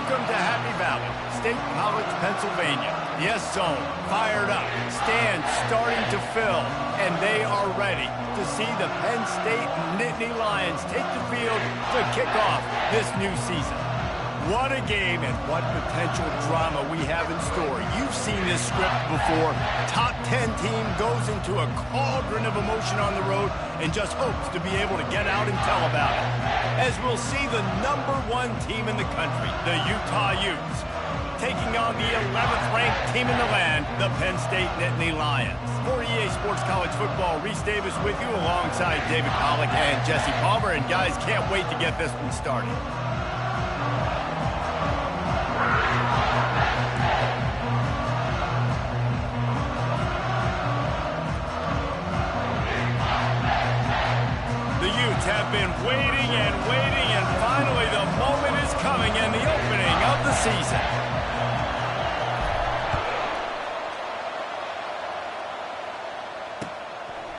Welcome to Happy Valley, State College, Pennsylvania. The S-Zone, fired up, stands starting to fill, and they are ready to see the Penn State Nittany Lions take the field to kick off this new season. What a game and what potential drama we have in store. You've seen this script before. Top 10 team goes into a cauldron of emotion on the road and just hopes to be able to get out and tell about it. As we'll see the #1 team in the country, the Utah Utes, taking on the 11th ranked team in the land, the Penn State Nittany Lions. For EA Sports College Football, Reese Davis with you alongside David Pollack and Jesse Palmer. And guys, can't wait to get this one started. Have been waiting and finally the moment is coming and the opening of the season.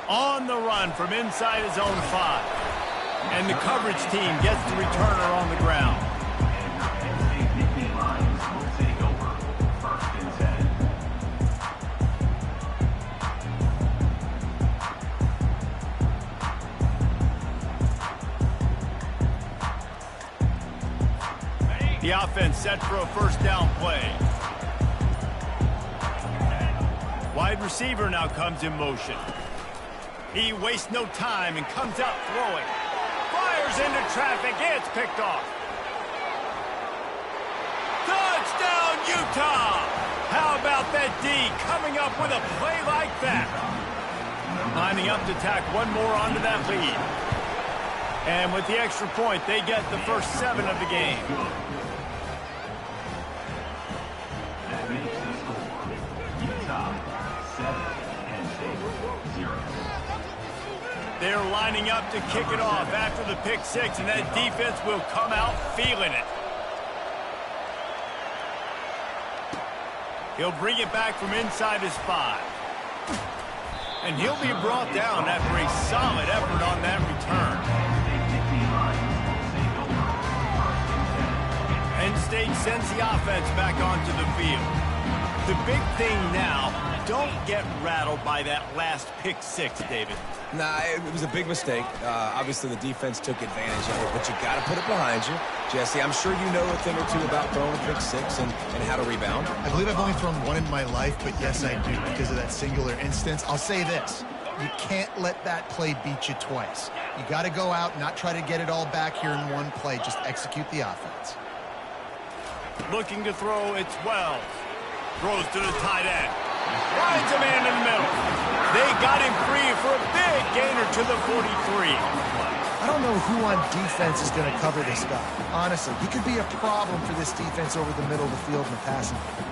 On the run from inside his own 5. And the coverage team gets the returner on the ground. The offense set for a first down play. Wide receiver now comes in motion. He wastes no time and comes out throwing. Fires into traffic. It's picked off. Touchdown, Utah! How about that D coming up with a play like that? Lining up to tack one more onto that lead. And with the extra point, they get the first 7 of the game. They're lining up to kick it off after the pick 6, and that defense will come out feeling it. He'll bring it back from inside his 5. And he'll be brought down after a solid effort on that return. Penn State sends the offense back onto the field. The big thing now, don't get rattled by that last pick 6, David. Nah, it was a big mistake. Obviously, the defense took advantage of it, but you got to put it behind you. Jesse, I'm sure you know a thing or two about throwing a pick 6 and how to rebound. I believe I've only thrown one in my life, but yes, I do because of that singular instance. I'll say this. You can't let that play beat you twice. You got to go out, not try to get it all back here in one play. Just execute the offense. Looking to throw, it's Wells. Throws to the tight end. Finds a man in the middle. They got him free for a big gainer to the 43. I don't know who on defense is going to cover this guy. Honestly, he could be a problem for this defense over the middle of the field in the passing game.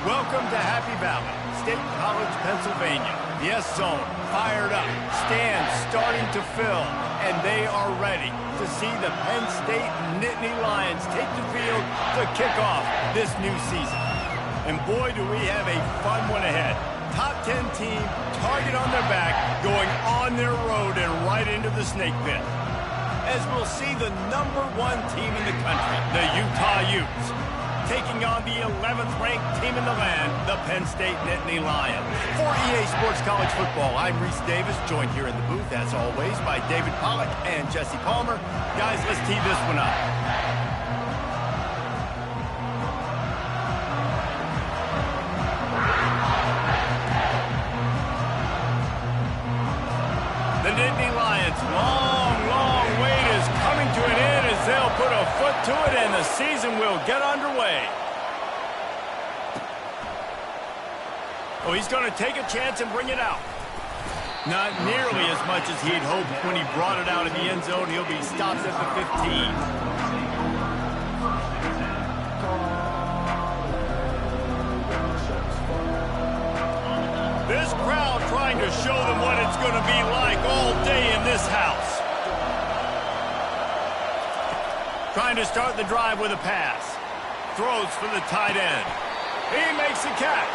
Welcome to Happy Valley, State College, Pennsylvania. The S zone fired up, stands starting to fill, and they are ready to see the Penn State Nittany Lions take the field to kick off this new season. And boy, do we have a fun one ahead. Top 10 team, target on their back, going on their road and right into the snake pit. As we'll see the #1 team in the country, the Utah Utes, taking on the 11th-ranked team in the land, the Penn State Nittany Lions. For EA Sports College Football, I'm Reese Davis, joined here in the booth, as always, by David Pollack and Jesse Palmer. Guys, let's tee this one up. The Nittany Lions' long wait is coming to an end as they'll put a foot to it and the season will get underway. Oh, he's going to take a chance and bring it out. Not nearly as much as he'd hoped when he brought it out in the end zone. He'll be stopped at the 15. This crowd trying to show them what it's going to be like all day in this house. Trying to start the drive with a pass. Throws for the tight end. He makes the catch.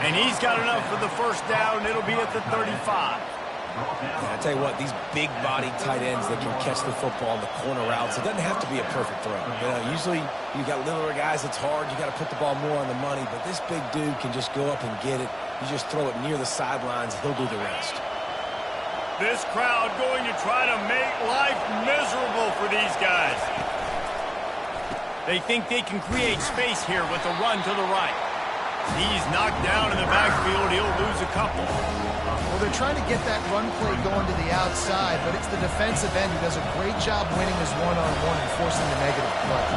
And he's got enough for the first down. It'll be at the 35. I tell you what, these big-bodied tight ends that can catch the football on the corner routes, it doesn't have to be a perfect throw. You know, usually you got littler guys, it's hard. You got to put the ball more on the money. But this big dude can just go up and get it. You just throw it near the sidelines. He'll do the rest. This crowd going to try to make life miserable for these guys. They think they can create space here with a run to the right. He's knocked down in the backfield. He'll lose a couple. Well, they're trying to get that run play going to the outside, but it's the defensive end who does a great job winning his one-on-one and forcing the negative play.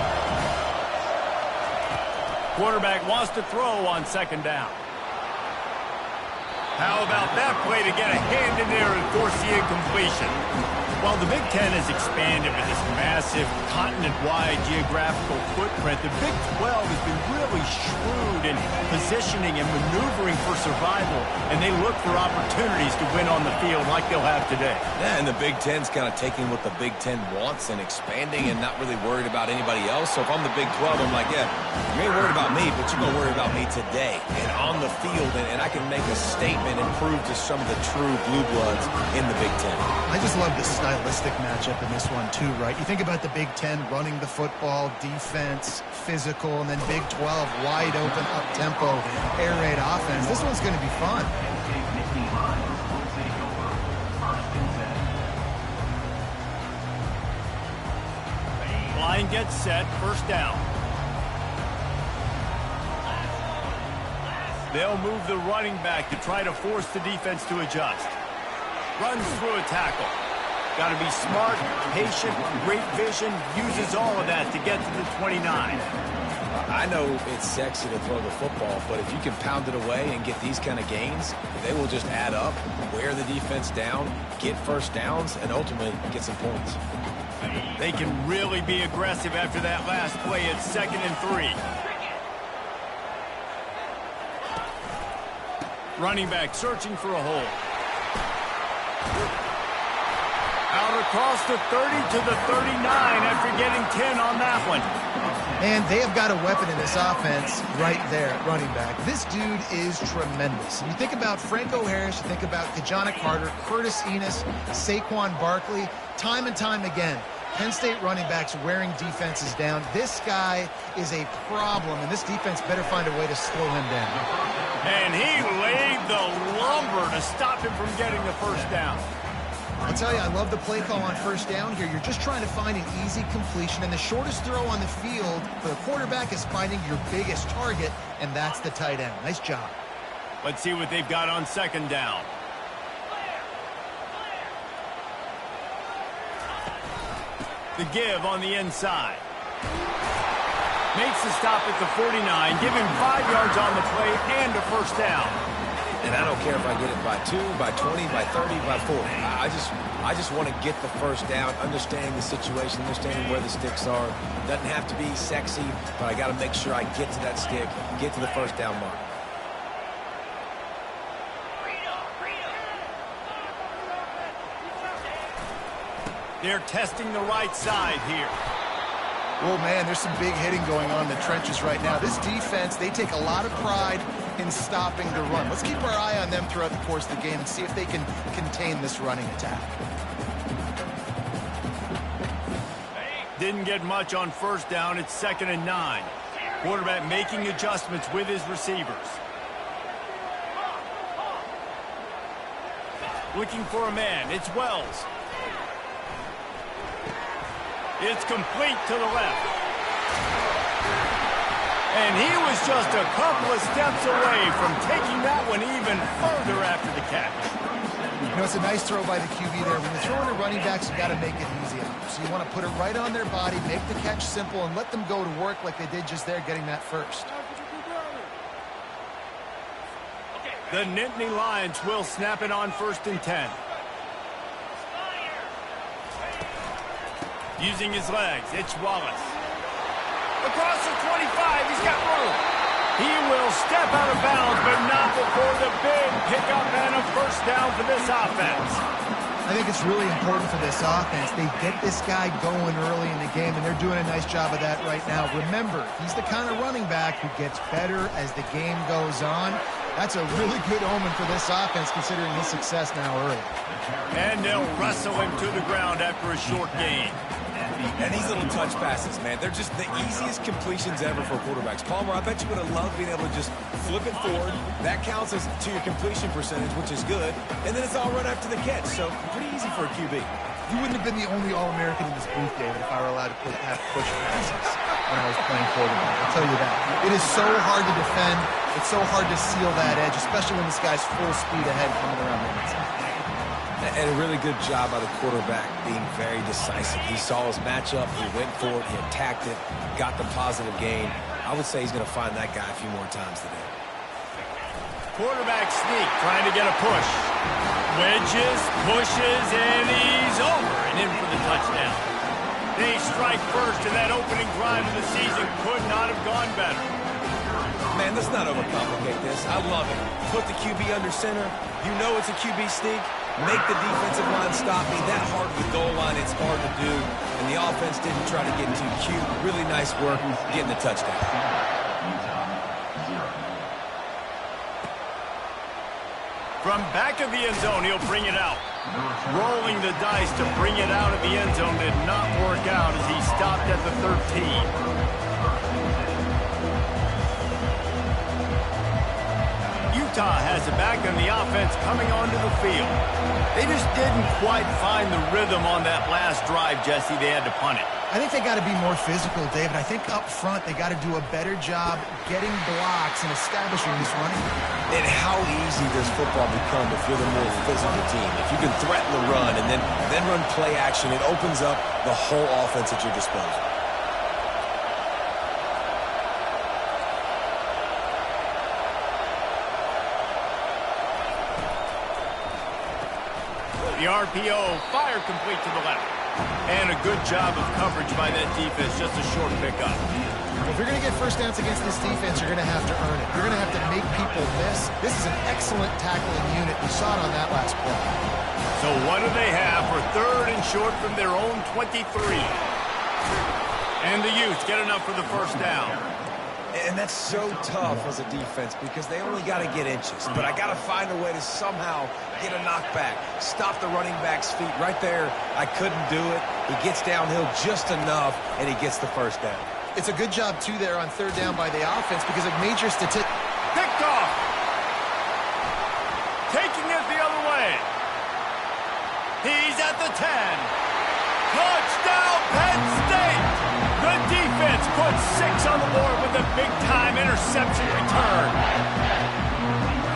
Quarterback wants to throw on second down. How about that play to get a hand in there and force the incompletion? While the Big Ten has expanded with this massive continent-wide geographical footprint, the Big 12 has been really shrewd in positioning and maneuvering for survival, and they look for opportunities to win on the field like they'll have today. Yeah, and the Big Ten's kind of taking what the Big Ten wants and expanding and not really worried about anybody else. So if I'm the Big 12, I'm like, yeah, you ain't worried about me, but you're going to worry about me today and on the field, and I can make a statement and prove to some of the true blue bloods in the Big Ten. I just love the stylistic matchup in this one too, right? You think about the Big Ten running the football, defense, physical, and then Big 12 wide open, up-tempo, air raid offense. This one's going to be fun. Line gets set, first down. They'll move the running back to try to force the defense to adjust. Runs through a tackle. Got to be smart, patient, great vision, uses all of that to get to the 29. I know it's sexy to throw the football, but if you can pound it away and get these kind of gains, they will just add up, wear the defense down, get first downs, and ultimately get some points. They can really be aggressive after that last play at 2nd and 3. Running back searching for a hole. Out across the 30 to the 39 after getting 10 on that one. And they have got a weapon in this offense right there at running back. This dude is tremendous. And you think about Franco Harris, you think about Kajana Carter, Curtis Enos, Saquon Barkley, time and time again. Penn State running backs wearing defenses down. This guy is a problem, and this defense better find a way to slow him down. And he laid the lumber to stop him from getting the first down. I'll tell you, I love the play call on first down here. You're just trying to find an easy completion, and the shortest throw on the field for the quarterback is finding your biggest target, and that's the tight end. Nice job. Let's see what they've got on second down. The give on the inside. Makes the stop at the 49, give him 5 yards on the play and a first down. And I don't care if I get it by 2, by 20, by 30, by 40. I just I just want to get the first down, understanding the situation, understanding where the sticks are. Doesn't have to be sexy, but I got to make sure I get to that stick, get to the first down mark. They're testing the right side here. Oh, man, there's some big hitting going on in the trenches right now. This defense, they take a lot of pride in stopping the run. Let's keep our eye on them throughout the course of the game and see if they can contain this running attack. Didn't get much on first down. It's 2nd and 9. Quarterback making adjustments with his receivers. Looking for a man. It's Wells. It's complete to the left. And he was just a couple of steps away from taking that one even further after the catch. You know, it's a nice throw by the QB there. When you're throwing to running backs, you got to make it easy on them. So you want to put it right on their body, make the catch simple, and let them go to work like they did just there, getting that first. The Nittany Lions will snap it on 1st and 10. Using his legs, it's Wallace. Across the 25, he's got room. He will step out of bounds, but not before the big pickup and a first down for this offense. I think it's really important for this offense. They get this guy going early in the game, and they're doing a nice job of that right now. Remember, he's the kind of running back who gets better as the game goes on. That's a really good omen for this offense, considering his success now early. And they'll wrestle him to the ground after a short gain. And these little touch passes, man, they're just the easiest completions ever for quarterbacks. Palmer, I bet you would have loved being able to just flip it forward. That counts as to your completion percentage, which is good. And then it's all run after the catch, so pretty easy for a QB. You wouldn't have been the only All-American in this booth, David, if I were allowed to have push passes when I was playing quarterback. I'll tell you that. It is so hard to defend. It's so hard to seal that edge, especially when this guy's full speed ahead coming around the inside. And a really good job by the quarterback being very decisive. He saw his matchup, he went for it, he attacked it, got the positive gain. I would say he's going to find that guy a few more times today. Quarterback sneak, trying to get a push. Wedges, pushes, and he's over and in for the touchdown. They strike first, and that opening drive of the season could not have gone better. Man, let's not overcomplicate this. I love it. Put the QB under center. You know it's a QB sneak. Make the defensive line stop me. That hard of the goal line, it's hard to do. And the offense didn't try to get too cute. Really nice work getting the touchdown. From back of the end zone, he'll bring it out. Rolling the dice to bring it out of the end zone did not work out as he stopped at the 13. Utah has it back and the offense coming onto the field. They just didn't quite find the rhythm on that last drive, Jesse. They had to punt it. I think they got to be more physical, David. I think up front they got to do a better job getting blocks and establishing this running. And how easy does football become if you're the more physical team? If you can threaten the run and then run play action, it opens up the whole offense at your disposal. The RPO fired complete to the left. And a good job of coverage by that defense, just a short pickup. If you're going to get first downs against this defense, you're going to have to earn it. You're going to have to make people miss. This is an excellent tackling unit. We saw it on that last play. So what do they have for 3rd and short from their own 23? And the Utes get enough for the first down. And that's so tough as a defense because they only got to get inches. But I got to find a way to somehow get a knockback, stop the running back's feet right there. I couldn't do it. He gets downhill just enough, and he gets the first down. It's a good job, too, there on 3rd down by the offense because it made your statistic. Picked off. Taking it the other way. He's at the 10. Touchdown, Penn State. The defense puts 6 on the board with a big-time interception return.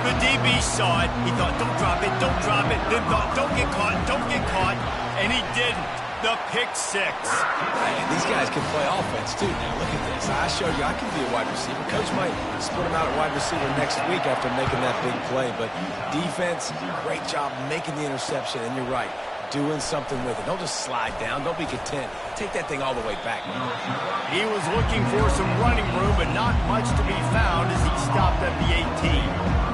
The DB saw it. He thought, don't drop it, don't drop it. Then thought, don't get caught. And he didn't. The pick 6. And these guys can play offense, too. Now, look at this. I showed you I can be a wide receiver. Coach might split him out at wide receiver next week after making that big play. But defense, great job making the interception. And you're right. doing something with it. Don't just slide down. Don't be content. Take that thing all the way back, man. He was looking for some running room, but not much to be found as he stopped at the 18.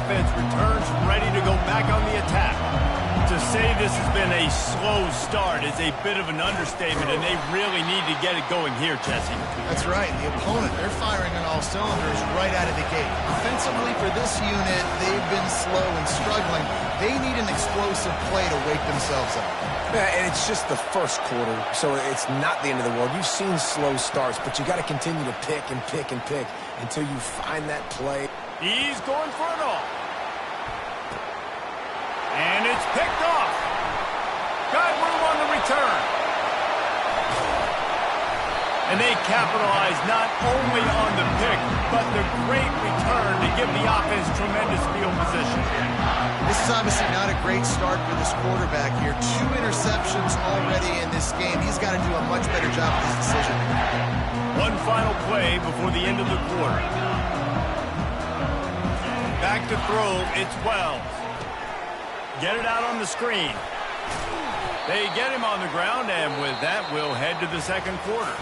Offense returns ready to go back on the attack. To say this has been a slow start is a bit of an understatement, and they really need to get it going here, Jesse. That's right. The opponent, they're firing on all cylinders right out of the gate. Offensively for this unit, they've been slow and struggling. They need an explosive play to wake themselves up. Yeah, and it's just the first quarter, so it's not the end of the world. You've seen slow starts, but you got to continue to pick and pick and pick until you find that play. He's going for it all. And it's picked off. Got room on the return. And they capitalize not only on the pick, but the great return to give the offense tremendous field position. This is obviously not a great start for this quarterback here. 2 interceptions already in this game. He's got to do a much better job with his decision. One final play before the end of the quarter. Back to throw, it's Wells. Get it out on the screen. They get him on the ground, and with that, we'll head to the second quarter.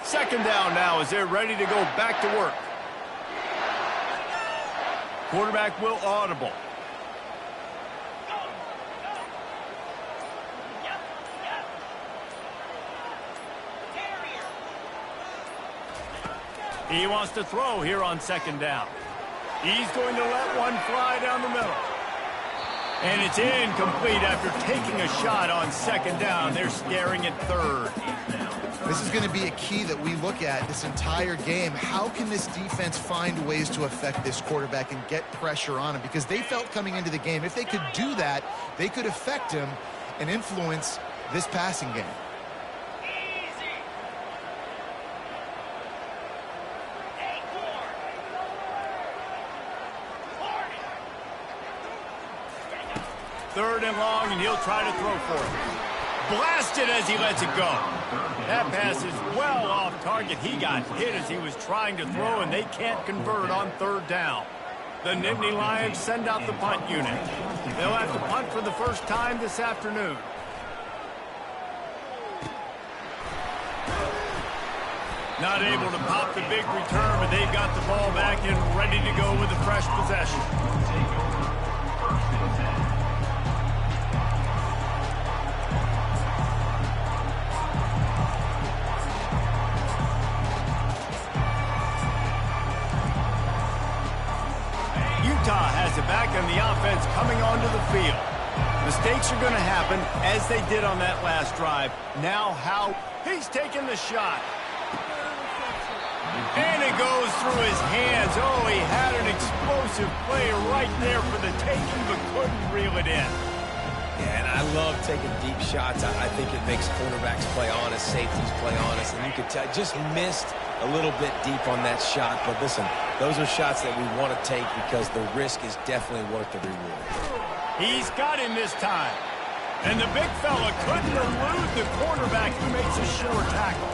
Second down now as they're ready to go back to work. Quarterback will audible. He wants to throw here on second down. He's going to let one fly down the middle. And it's incomplete after taking a shot on second down. They're staring at third. This is going to be a key that we look at this entire game. How can this defense find ways to affect this quarterback and get pressure on him? Because they felt coming into the game, if they could do that, they could affect him and influence this passing game. Third and long, and he'll try to throw for it. Blasted as he lets it go. That pass is well off target. He got hit as he was trying to throw, and they can't convert on third down. The Nittany Lions send out the punt unit. They'll have to punt for the first time this afternoon. Not able to pop the big return, but they've got the ball back and ready to go with a fresh possession. Utah has it back and the offense coming onto the field. Mistakes are going to happen as they did on that last drive. Now how he's taking the shot. And it goes through his hands. Oh, he had an explosive play right there for the taking, but couldn't reel it in. Yeah, and I love taking deep shots. I think it makes cornerbacks play honest, safeties play honest, and you could tell just missed a little bit deep on that shot. But listen, those are shots that we want to take because the risk is definitely worth the reward. He's got him this time. And the big fella couldn't elude the cornerback who makes a sure tackle.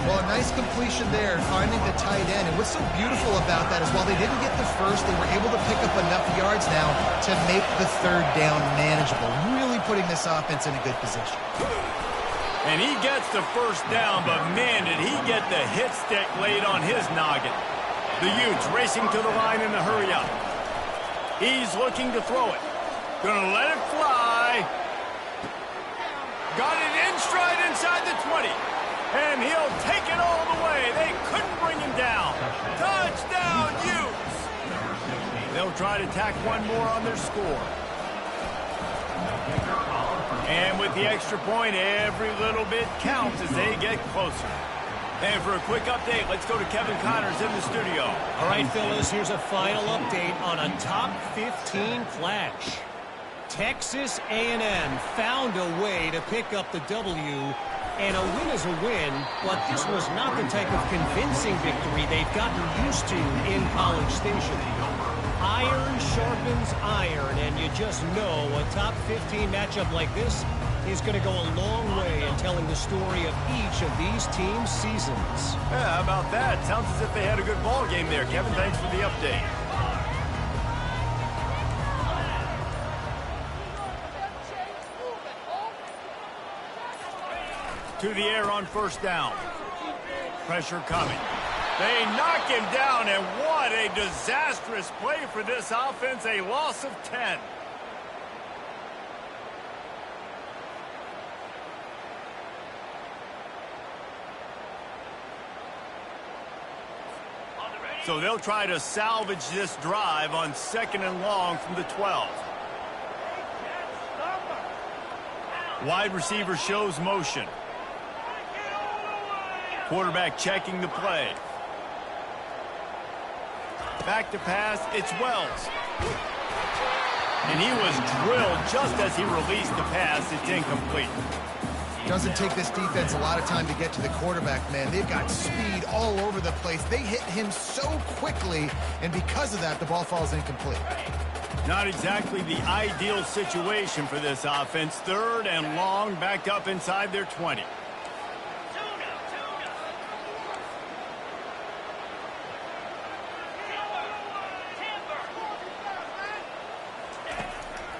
Well, a nice completion there, finding the tight end. And what's so beautiful about that is while they didn't get the first, they were able to pick up enough yards now to make the third down manageable, really putting this offense in a good position. And he gets the first down, but man, did he get the hit stick laid on his noggin. The Utes racing to the line in a hurry up. He's looking to throw it. Gonna let it fly. Got it in stride inside the 20. And he'll take it all the way. They couldn't bring him down. Touchdown, Utes. They'll try to tack one more on their score. And with the extra point, every little bit counts as they get closer. And for a quick update, let's go to Kevin Connors in the studio. All right, fellas, here's a final update on a top 15 flash. Texas A&M found a way to pick up the W And a win is a win, but this was not the type of convincing victory they've gotten used to in College Station. Iron sharpens iron, and you just know a top 15 matchup like this is going to go a long way in telling the story of each of these teams' seasons. Yeah, how about that? Sounds as if they had a good ball game there. Kevin, thanks for the update. To the air on first down. Pressure coming. They knock him down, and what a disastrous play for this offense. A loss of 10. So they'll try to salvage this drive on 2nd and long from the 12. Wide receiver shows motion. Quarterback checking the play. Back to pass, it's Wells. And he was drilled just as he released the pass. It's incomplete. Doesn't take this defense a lot of time to get to the quarterback, man. They've got speed all over the place. They hit him so quickly, and because of that, the ball falls incomplete. Not exactly the ideal situation for this offense. 3rd and long, back up inside their 20.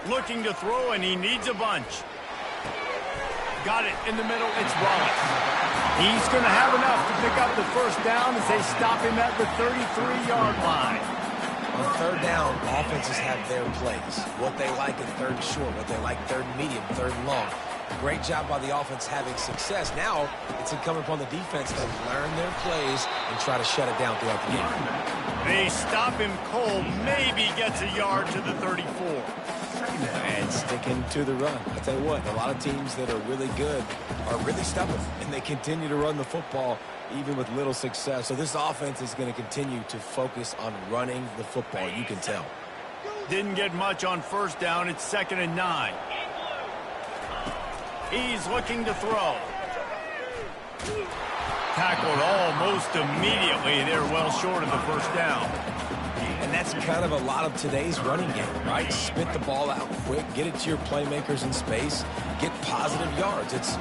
Looking to throw, and he needs a bunch. Got it in the middle. It's Wallace. He's going to have enough to pick up the first down as they stop him at the 33-yard line. On 3rd down, offenses have their plays. What they like in 3rd and short, what they like 3rd and medium, 3rd and long. Great job by the offense having success. Now it's incumbent upon the defense to learn their plays and try to shut it down throughout the game. They stop him cold. Maybe gets a yard to the 34. And sticking to the run. I tell you what, a lot of teams that are really good are really stubborn, and they continue to run the football even with little success. So this offense is going to continue to focus on running the football. You can tell. Didn't get much on first down. It's 2nd and 9. He's looking to throw. Tackled almost immediately. They're well short of the first down. And that's kind of a lot of today's running game, right? Spit the ball out quick, get it to your playmakers in space, get positive yards. It's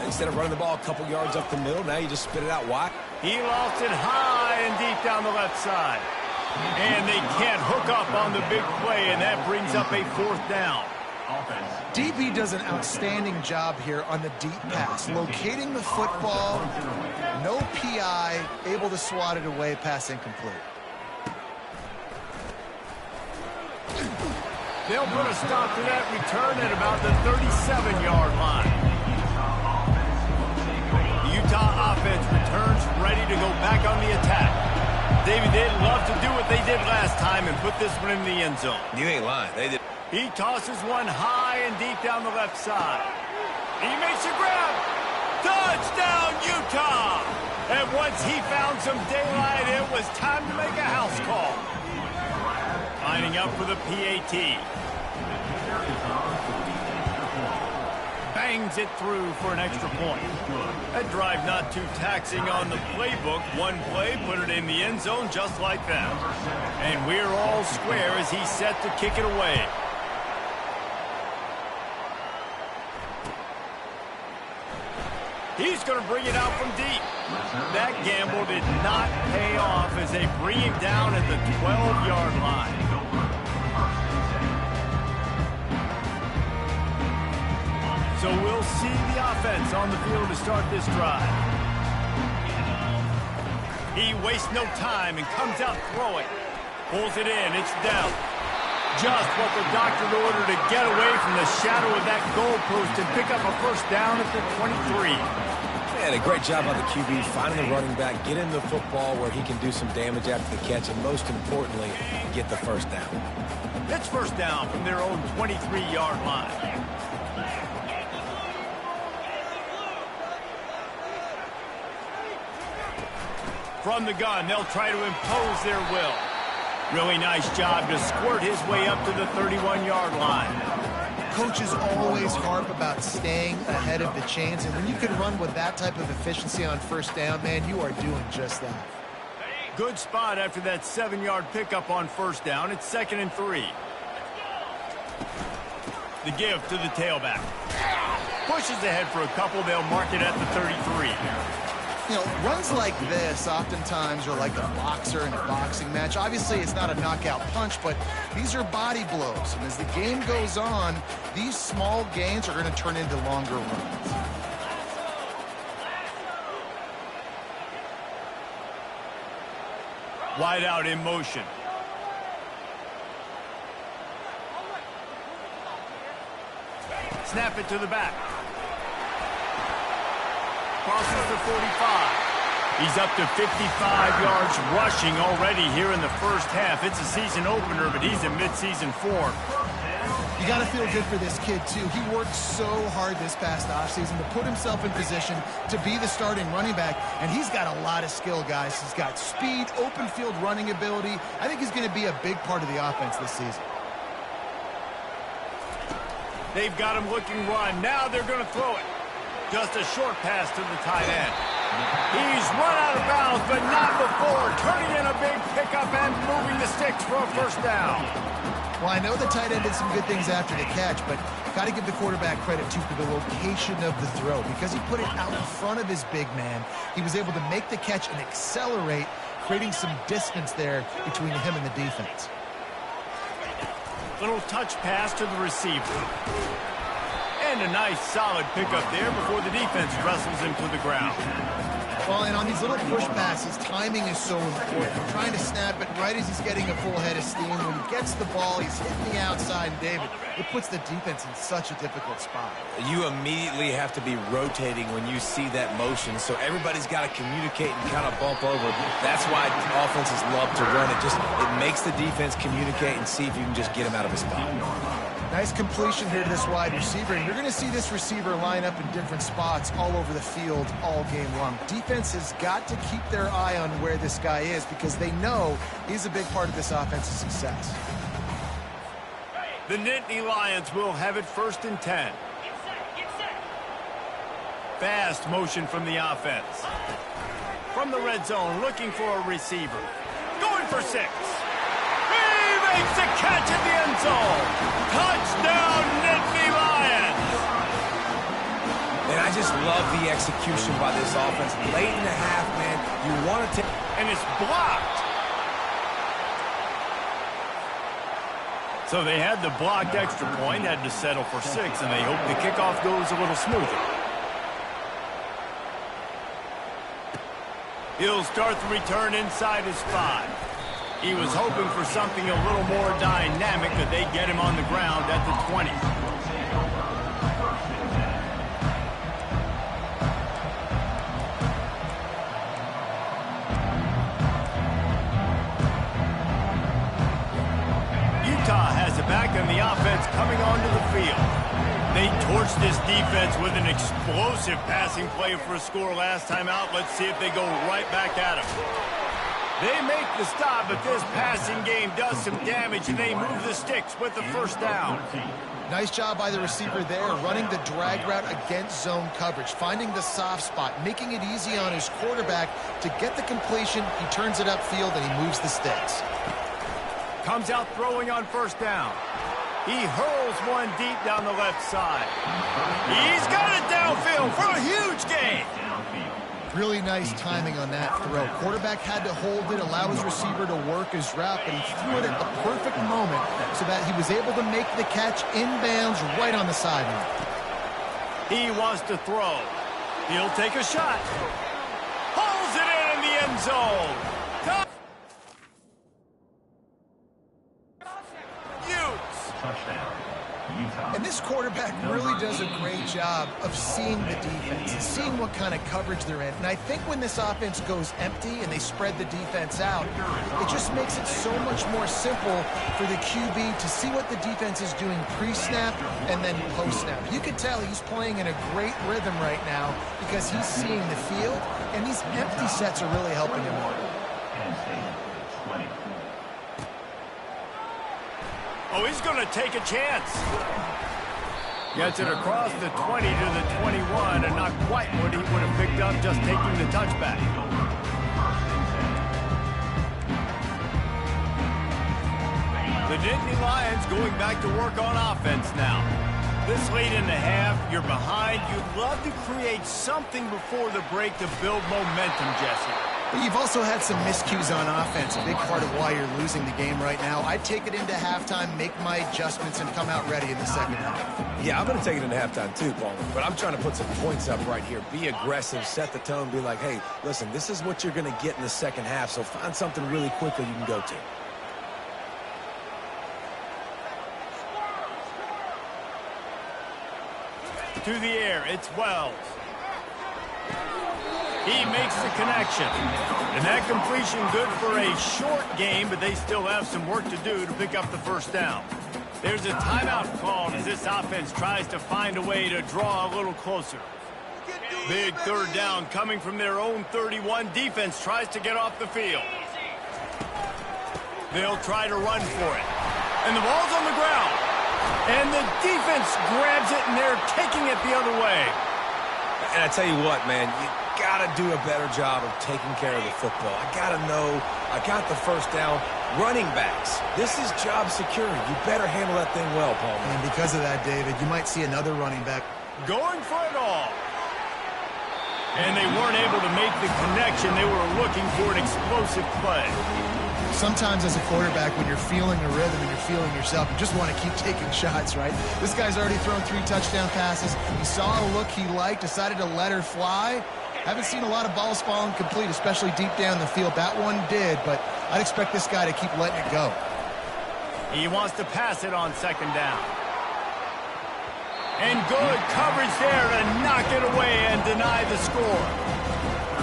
instead of running the ball a couple yards up the middle, now you just spit it out wide. He lost it high and deep down the left side. And they can't hook up on the big play, and that brings up a 4th down. DB does an outstanding job here on the deep pass, locating the football, no PI, able to swat it away, pass incomplete. They'll put a stop to that return at about the 37-yard line. The Utah offense returns ready to go back on the attack. David, they'd love to do what they did last time and put this one in the end zone. You ain't lying. They did. He tosses one high and deep down the left side. He makes a grab. Touchdown, Utah! And once he found some daylight, it was time to make a house call. Lining up for the PAT. Bangs it through for an extra point. That drive not too taxing on the playbook. One play, put it in the end zone just like that. And we're all square as he's set to kick it away. He's going to bring it out from deep. That gamble did not pay off as they bring him down at the 12-yard line. So we'll see the offense on the field to start this drive. He wastes no time and comes out throwing. Pulls it in. It's down. Just what the doctor ordered to get away from the shadow of that goalpost and pick up a first down at the 23. And a great job by the QB finding the running back, getting the football where he can do some damage after the catch, and most importantly, get the first down. It's first down from their own 23-yard line. From the gun, they'll try to impose their will. Really nice job to squirt his way up to the 31-yard line. coaches always harp about staying ahead of the chains, and when you can run with that type of efficiency on first down, man, you are doing just that. Good spot after that 7-yard pickup on first down. It's 2nd and 3. The give to the tailback. Pushes ahead for a couple. They'll mark it at the 33. You know, runs like this oftentimes are like a boxer in a boxing match. Obviously, it's not a knockout punch, but these are body blows. And as the game goes on, these small gains are going to turn into longer runs. Wide out in motion. Snap it to the back. Crosses the 45. He's up to 55 yards rushing already here in the first half. It's a season opener, but he's in mid-season form. You got to feel good for this kid, too. He worked so hard this past offseason to put himself in position to be the starting running back, and he's got a lot of skill, guys. He's got speed, open field running ability. I think he's going to be a big part of the offense this season. They've got him looking run. Now they're going to throw it. Just a short pass to the tight end. He's run out of bounds, but not before turning in a big pickup and moving the sticks for a first down. Well, I know the tight end did some good things after the catch, but got to give the quarterback credit, too, for the location of the throw. Because he put it out in front of his big man, he was able to make the catch and accelerate, creating some distance there between him and the defense. Little touch pass to the receiver. And a nice solid pickup there before the defense wrestles him to the ground. Well, and on these little push passes, timing is so important. You're trying to snap it right as he's getting a full head of steam. When he gets the ball, he's hitting the outside, and David, it puts the defense in such a difficult spot. You immediately have to be rotating when you see that motion, so everybody's got to communicate and kind of bump over. That's why offenses love to run it. It makes the defense communicate and see if you can just get him out of a spot. Nice completion here to this wide receiver, and you're going to see this receiver line up in different spots all over the field all game long. Defense has got to keep their eye on where this guy is because they know he's a big part of this offense's success. The Nittany Lions will have it 1st and 10. Fast motion from the offense. From the red zone, looking for a receiver. Going for 6. Makes the catch at the end zone. Touchdown, Nittany Lions. And I just love the execution by this offense. Late in the half, man, you want to take... And it's blocked. So they had the blocked extra point, had to settle for 6, and they hope the kickoff goes a little smoother. He'll start the return inside his 5. He was hoping for something a little more dynamic, that they get him on the ground at the 20. Utah has it back, and the offense coming onto the field. They torched this defense with an explosive passing play for a score last time out. Let's see if they go right back at him. They make the stop, but this passing game does some damage, and they move the sticks with the first down. Nice job by the receiver there, running the drag route against zone coverage, finding the soft spot, making it easy on his quarterback to get the completion. He turns it upfield, and he moves the sticks. Comes out throwing on first down. He hurls one deep down the left side. He's got it downfield for a huge gain. Really nice timing on that throw. Quarterback had to hold it, allow his receiver to work his route, but he threw it at the perfect moment so that he was able to make the catch inbounds right on the sideline. He wants to throw. He'll take a shot. Pulls it in the end zone. And this quarterback really does a great job of seeing the defense and seeing what kind of coverage they're in. And I think when this offense goes empty and they spread the defense out, it just makes it so much more simple for the QB to see what the defense is doing pre-snap and then post-snap. You can tell he's playing in a great rhythm right now because he's seeing the field, and these empty sets are really helping him out. Oh, he's going to take a chance. Gets it across the 20 to the 21, and not quite what he would have picked up just taking the touchback. The Nittany Lions going back to work on offense now. This late in the half, you're behind. You'd love to create something before the break to build momentum, Jesse. But you've also had some miscues on offense, a big part of why you're losing the game right now. I'd take it into halftime, make my adjustments, and come out ready in the second half. Yeah, I'm going to take it into halftime too, Paul. But I'm trying to put some points up right here. Be aggressive, set the tone, be like, hey, listen, this is what you're going to get in the second half, so find something really quickly you can go to. To the air, it's Wells. He makes the connection. And that completion good for a short game, but they still have some work to do to pick up the first down. There's a timeout called as this offense tries to find a way to draw a little closer. Big third down coming from their own 31. Defense tries to get off the field. They'll try to run for it. And the ball's on the ground. And the defense grabs it, and they're taking it the other way. And I tell you what, man, you got to do a better job of taking care of the football. I got to know I got the first down. Running backs, this is job security. You better handle that thing well, Paul. And because of that, David, you might see another running back going for it all. And they weren't able to make the connection. They were looking for an explosive play. Sometimes as a quarterback, when you're feeling a rhythm and you're feeling yourself, you just want to keep taking shots, right? This guy's already thrown 3 touchdown passes. He saw a look he liked, decided to let her fly. Haven't seen a lot of balls falling complete, especially deep down the field. That one did, but I'd expect this guy to keep letting it go. He wants to pass it on second down. And good coverage there to knock it away and deny the score.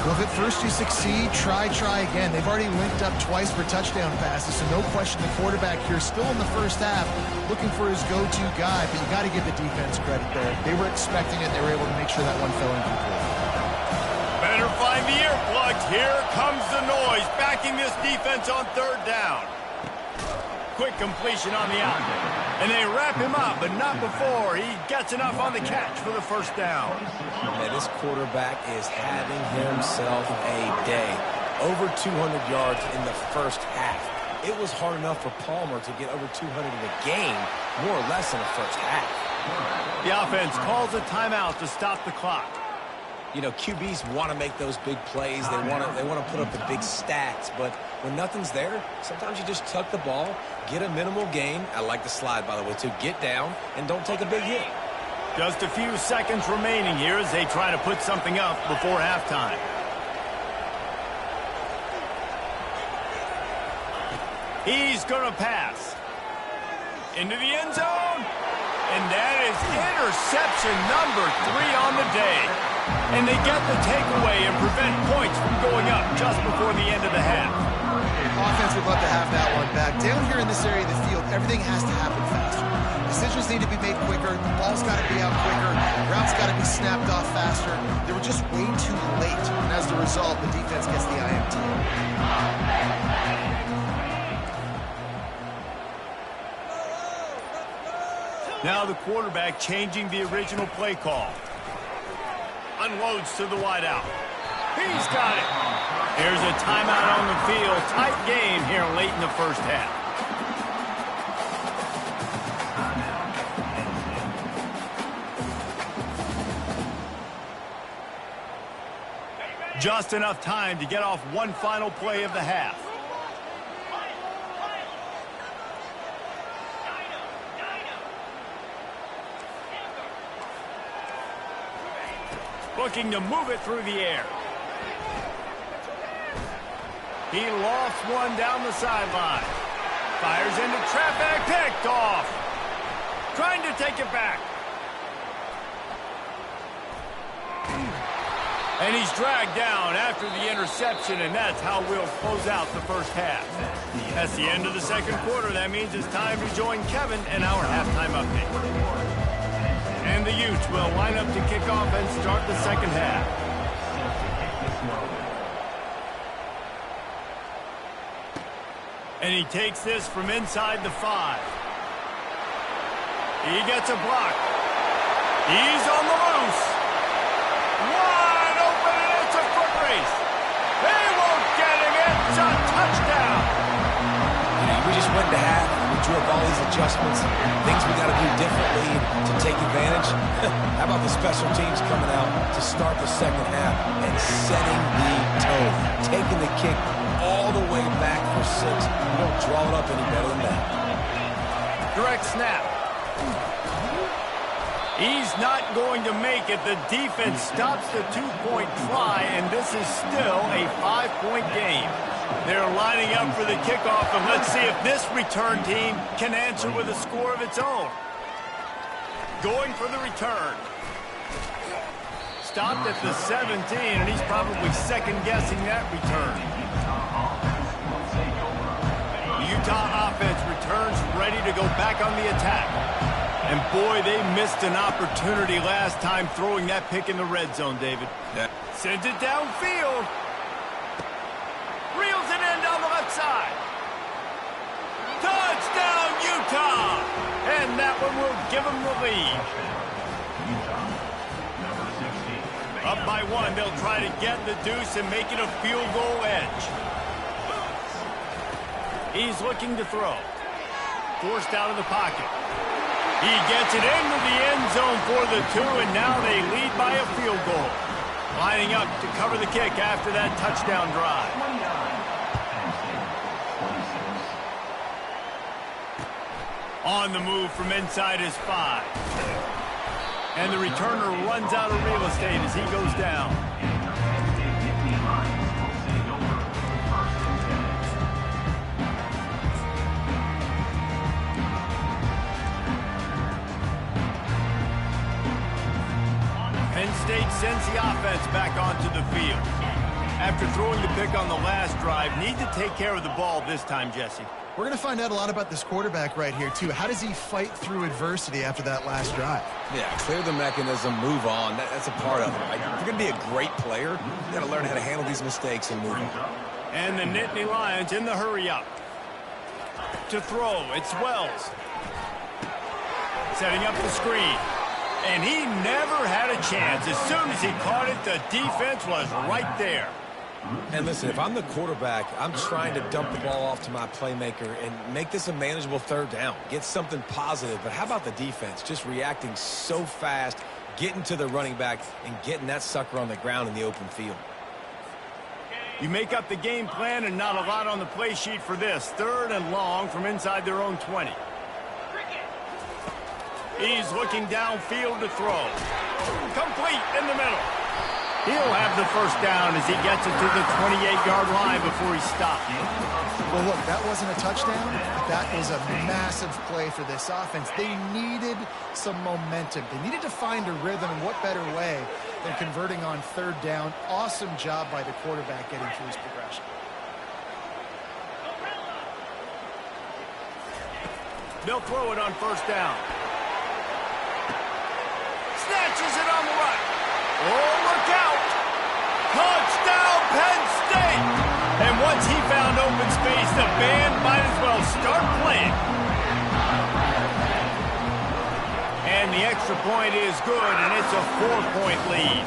Well, if at first you succeed, try again. They've already linked up twice for touchdown passes, so no question the quarterback here still in the first half looking for his go-to guy, but you got to give the defense credit there. They were expecting it. They were able to make sure that one fell incomplete. Better find the earplugs. Here comes the noise, backing this defense on third down. Quick completion on the out. And they wrap him up, but not before he gets enough on the catch for the first down. Man, this quarterback is having himself a day. Over 200 yards in the first half. It was hard enough for Palmer to get over 200 in a game, more or less in the first half. The offense calls a timeout to stop the clock. You know, QBs want to make those big plays. They want to put up the big stats. But when nothing's there, sometimes you just tuck the ball, get a minimal gain. I like the slide, by the way, too. Get down and don't take a big hit. Just a few seconds remaining here as they try to put something up before halftime. He's going to pass. Into the end zone. And that is interception number 3 on the day. And they get the takeaway and prevent points from going up just before the end of the half. Offense would love to have that one back. Down here in this area of the field, everything has to happen faster. Decisions need to be made quicker. The ball's got to be out quicker. Routes got to be snapped off faster. They were just way too late. And as a result, the defense gets the INT. Now the quarterback changing the original play call. Unloads to the wideout. He's got it. Here's a timeout on the field. Tight game here late in the first half. Just enough time to get off one final play of the half. Looking to move it through the air. He lost one down the sideline. Fires into traffic, picked off. Trying to take it back. And he's dragged down after the interception, and that's how we'll close out the first half. That's the end of the second quarter. That means it's time to join Kevin and our halftime update. And the Utes will line up to kick off and start the second half. And he takes this from inside the 5. He gets a block. He's on the loose. Wide open, and it's a foot race. They won't get him. It's a touchdown. We just went to half, we drew up all these adjustments, things we got to do differently to take advantage. How about the special teams coming out to start the second half and setting the tone, taking the kick all the way back for 6. You don't draw it up any better than that. Direct snap. He's not going to make it. The defense stops the 2-point try, and this is still a 5-point game. They're lining up for the kickoff, and let's see if this return team can answer with a score of its own. Going for the return. Stopped at the 17, and he's probably second-guessing that return. The Utah offense returns ready to go back on the attack. And boy, they missed an opportunity last time throwing that pick in the red zone, David. Yeah. Sends it downfield. Reels it in down the left side. Touchdown, Utah! And that one will give them the lead. Up by 1, they'll try to get the deuce and make it a field goal edge. He's looking to throw. Forced out of the pocket. He gets it into the end zone for the 2, and now they lead by a field goal. Lining up to cover the kick after that touchdown drive. On the move from inside his 5. And the returner runs out of real estate as he goes down. Penn State sends the offense back onto the field. After throwing the pick on the last drive, need to take care of the ball this time, Jesse. We're going to find out a lot about this quarterback right here, too. How does he fight through adversity after that last drive? Yeah, clear the mechanism, move on. That's a part of it, right? If you're going to be a great player, you got to learn how to handle these mistakes and move on. And the Nittany Lions in the hurry-up. To throw, it's Wells. Setting up the screen. And he never had a chance. As soon as he caught it, the defense was right there. And listen, if I'm the quarterback, I'm trying to dump the ball off to my playmaker and make this a manageable 3rd down. Get something positive. But how about the defense? Just reacting so fast, getting to the running back, and getting that sucker on the ground in the open field. You make up the game plan and not a lot on the play sheet for this. 3rd and long from inside their own 20. He's looking downfield to throw. Complete in the middle. He'll have the first down as he gets it to the 28-yard line before he stops. Well, look, that wasn't a touchdown. That was a massive play for this offense. They needed some momentum. They needed to find a rhythm, and what better way than converting on 3rd down. Awesome job by the quarterback getting through his progression. They'll throw it on 1st down. Snatches it on the right. Oh, look out! Touchdown, Penn State! And once he found open space, the band might as well start playing. And the extra point is good, and it's a 4-point lead.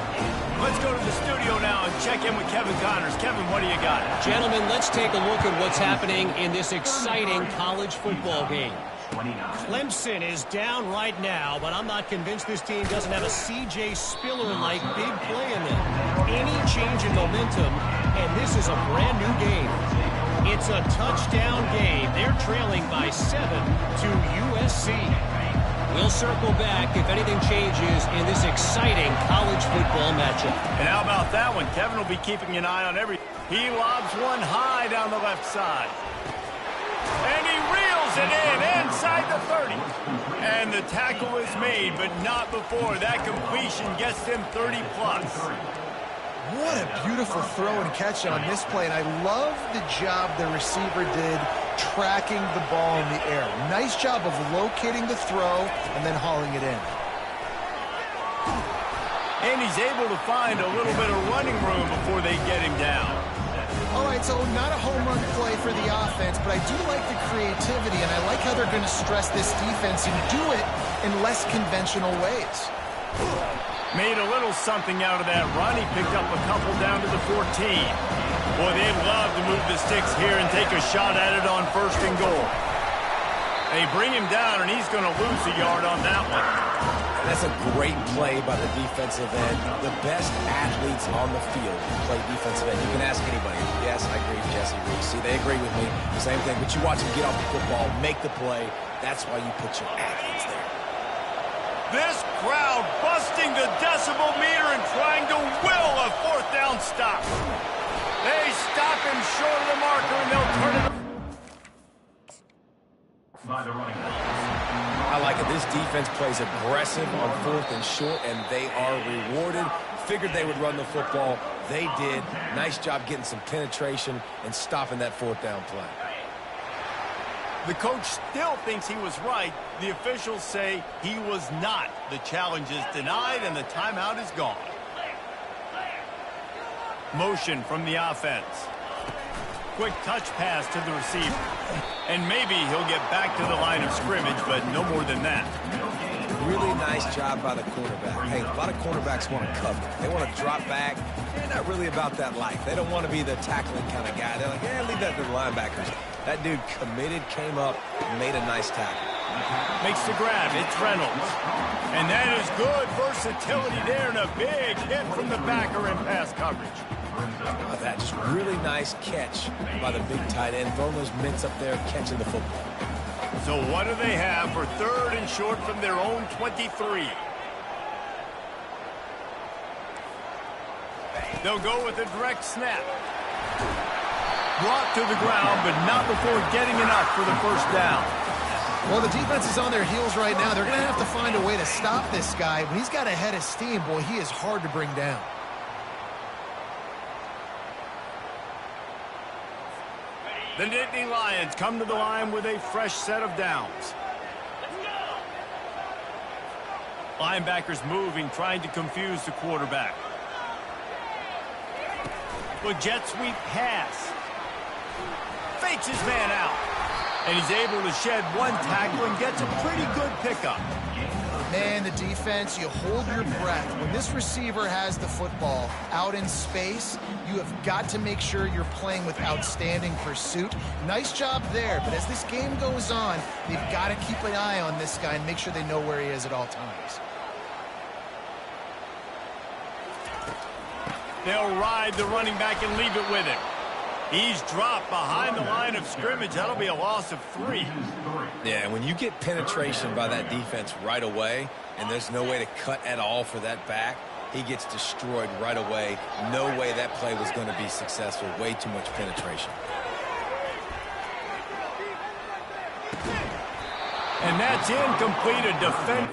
Let's go to the studio now and check in with Kevin Connors. Kevin, what do you got? Gentlemen, let's take a look at what's happening in this exciting college football game. Clemson is down right now, but I'm not convinced this team doesn't have a C.J. Spiller-like big play in them. Any change in momentum, and this is a brand new game. It's a touchdown game. They're trailing by 7 to USC. We'll circle back if anything changes in this exciting college football matchup. And how about that one? Kevin will be keeping an eye on every. He lobs one high down the left side. And he reels it in inside the 30. And the tackle is made, but not before that completion gets him 30-plus. What a beautiful throw and catch on this play, and I love the job the receiver did tracking the ball in the air. Nice job of locating the throw and then hauling it in. And he's able to find a little bit of running room before they get him down. All right, so not a home run play for the offense, but I do like the creativity, and I like how they're going to stress this defense and do it in less conventional ways. Made a little something out of that run. He picked up a couple down to the 14. Boy, they'd love to move the sticks here and take a shot at it on 1st and goal. They bring him down, and he's going to lose a yard on that one. That's a great play by the defensive end. The best athletes on the field play defensive end. You can ask anybody. Yes, I agree with Jesse Reeves. See, they agree with me. The same thing. But you watch them get off the football, make the play. That's why you put your athletes there. This crowd busting the decibel meter and trying to will a 4th down stop. They stop him short of the marker, and they'll turn it by the running back. I like it. This defense plays aggressive on 4th and short, and they are rewarded. Figured they would run the football. They did. Nice job getting some penetration and stopping that 4th down play. The coach still thinks he was right. The officials say he was not. The challenge is denied, and the timeout is gone. Motion from the offense. Quick touch pass to the receiver. And maybe he'll get back to the line of scrimmage, but no more than that. Really nice job by the cornerback. Hey, a lot of cornerbacks want to cover. They want to drop back. They're not really about that life. They don't want to be the tackling kind of guy. They're like, yeah, leave that to the linebackers. That dude committed, came up, and made a nice tackle. Makes the grab. It's Reynolds. And that is good versatility there, and a big hit from the backer in pass coverage. That just really nice catch by the big tight end. Throwing those mitts up there, catching the football. So what do they have for 3rd and short from their own 23? They'll go with a direct snap. Brought to the ground, but not before getting enough for the 1st down. Well, the defense is on their heels right now. They're going to have to find a way to stop this guy. When he's got a head of steam, boy, he is hard to bring down. The Nittany Lions come to the line with a fresh set of downs. Linebackers moving, trying to confuse the quarterback. With jet sweep pass. Fakes his man out. And he's able to shed one tackle and gets a pretty good pickup. Man, the defense, you hold your breath. When this receiver has the football out in space, you have got to make sure you're playing with outstanding pursuit. Nice job there, but as this game goes on, they've got to keep an eye on this guy and make sure they know where he is at all times. They'll ride the running back and leave it with him. He's dropped behind the line of scrimmage. That'll be a loss of 3. Yeah, when you get penetration by that defense right away, and there's no way to cut at all for that back, he gets destroyed right away. No way that play was going to be successful. Way too much penetration. And that's incomplete. A defense.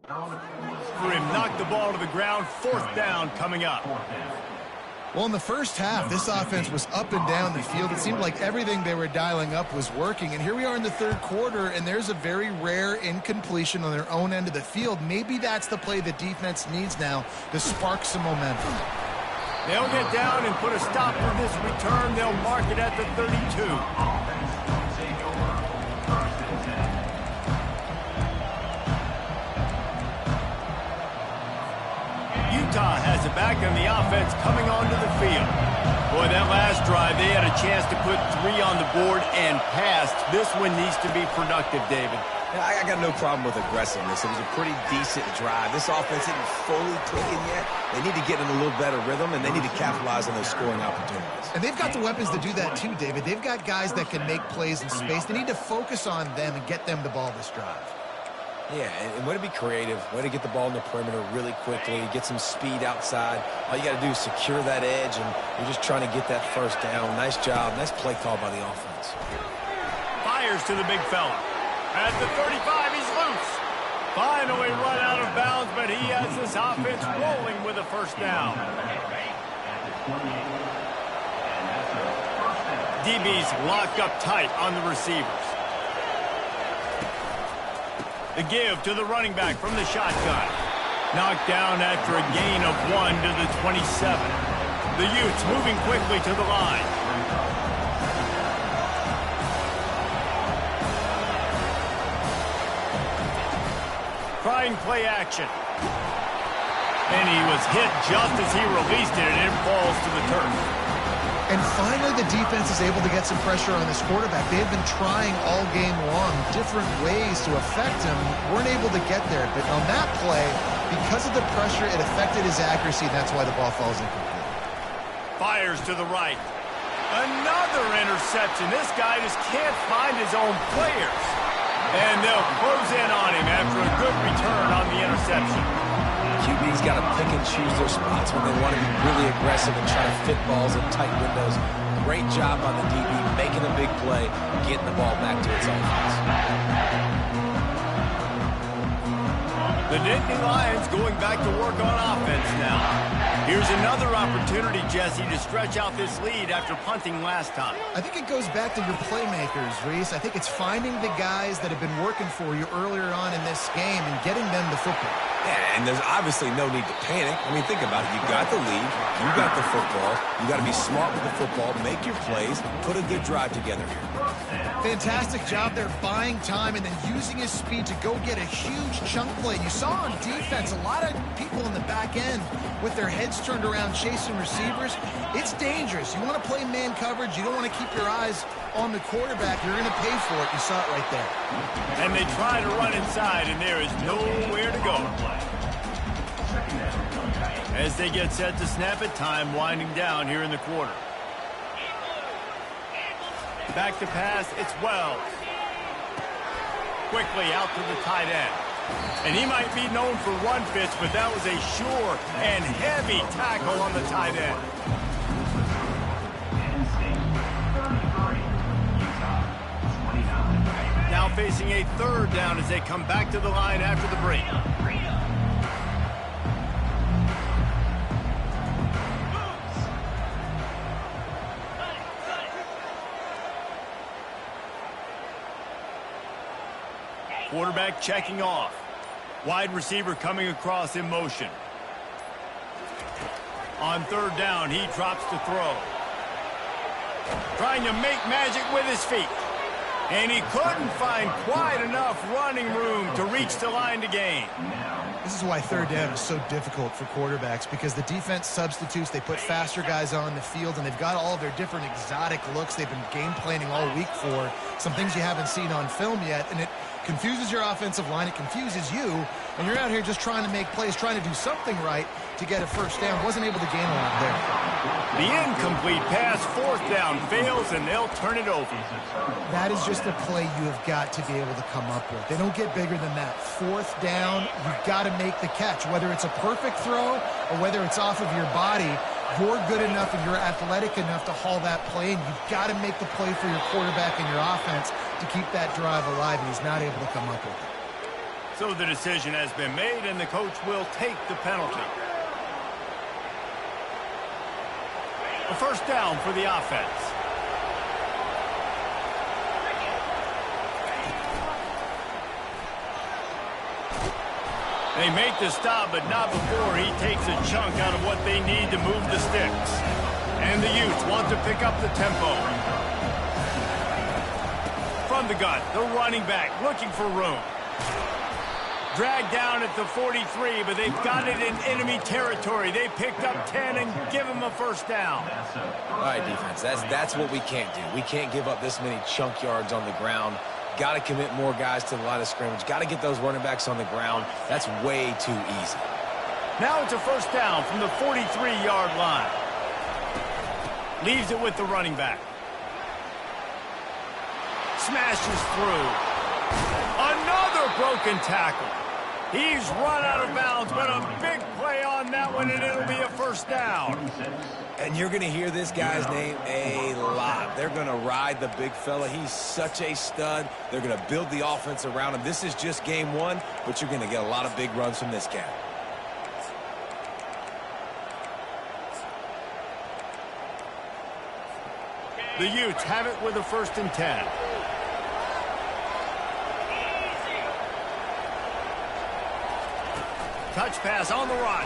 For him, knocked the ball to the ground. 4th down coming up. Well, in the first half, this offense was up and down the field. It seemed like everything they were dialing up was working. And here we are in the 3rd quarter, and there's a very rare incompletion on their own end of the field. Maybe that's the play the defense needs now to spark some momentum. They'll get down and put a stop on this return. They'll mark it at the 32. Utah has it back, and the offense coming onto the field. Boy, that last drive, they had a chance to put 3 on the board and passed. This one needs to be productive, David. Yeah, I got no problem with aggressiveness. It was a pretty decent drive. This offense isn't fully clicking yet. They need to get in a little better rhythm, and they need to capitalize on those scoring opportunities. And they've got the weapons to do that too, David. They've got guys that can make plays in space. They need to focus on them and get them the ball this drive. Yeah, and way to be creative, way to get the ball in the perimeter really quickly, get some speed outside. All you got to do is secure that edge, and you're just trying to get that 1st down. Nice job. Nice play call by the offense. Fires to the big fella. At the 35, he's loose. Finally run out of bounds, but he has this offense rolling with a 1st down. DB's locked up tight on the receivers. The give to the running back from the shotgun. Knocked down after a gain of 1 to the 27. The Utes moving quickly to the line. Trying play action. And he was hit just as he released it, and it falls to the turf. And finally, the defense is able to get some pressure on this quarterback. They've been trying all game long different ways to affect him. Weren't able to get there. But on that play, because of the pressure, it affected his accuracy. That's why the ball falls incomplete. Fires to the right. Another interception. This guy just can't find his own players. And they'll close in on him after a good return on the interception. QB's got to pick and choose their spots when they want to be really aggressive and try to fit balls in tight windows. Great job on the DB, making a big play, getting the ball back to its offense. The Nittany Lions going back to work on offense now. Here's another opportunity, Jesse, to stretch out this lead after punting last time. I think it goes back to your playmakers, Reese. I think it's finding the guys that have been working for you earlier on in this game and getting them the football. Yeah, and there's obviously no need to panic. I mean, think about it. You got the lead. You got the football. You got to be smart with the football. Make your plays. Put a good drive together here. Fantastic job there buying time and then using his speed to go get a huge chunk play. You saw on defense a lot of people in the back end with their heads turned around chasing receivers. It's dangerous. You want to play man coverage. You don't want to keep your eyes on the quarterback. You're going to pay for it. You saw it right there. And they try to run inside, and there is nowhere to go. As they get set to snap it, time winding down here in the quarter. Back to pass, it's Wells. Quickly out to the tight end. And he might be known for run fits, but that was a sure and heavy tackle on the tight end. Now facing a third down as they come back to the line after the break. Quarterback checking off. Wide receiver coming across in motion. On third down, he drops to throw. Trying to make magic with his feet. And he couldn't find quite enough running room to reach the line to gain. This is why third down is so difficult for quarterbacks, because the defense substitutes. They put faster guys on the field, and they've got all of their different exotic looks they've been game planning all week for. Some things you haven't seen on film yet, and it confuses your offensive line. It confuses you, and you're out here just trying to make plays, trying to do something right to get a first down. Wasn't able to gain a lot there. The incomplete pass, fourth down, fails, and they'll turn it over. That is just a play you have got to be able to come up with. They don't get bigger than that. Fourth down, you've got to make the catch. Whether it's a perfect throw or whether it's off of your body, you're good enough and you're athletic enough to haul that play, and you've got to make the play for your quarterback and your offense to keep that drive alive, and he's not able to come up with it. So the decision has been made, and the coach will take the penalty. A first down for the offense. They make the stop, but not before he takes a chunk out of what they need to move the sticks. And the Utes want to pick up the tempo. From the gun, the running back looking for room. Dragged down at the 43, but they've got it in enemy territory. They picked up 10 and give him a first down. All right, defense, that's what we can't do. We can't give up this many chunk yards on the ground. Got to commit more guys to the line of scrimmage. Got to get those running backs on the ground. That's way too easy. Now it's a first down from the 43-yard line. Leaves it with the running back. Smashes through. Another broken tackle. He's run out of bounds, but a big play on that one, and it'll be a first down. And you're going to hear this guy's name a lot. They're going to ride the big fella. He's such a stud. They're going to build the offense around him. This is just game one, but you're going to get a lot of big runs from this guy. The Utes have it with a 1st and 10. Touch pass on the run.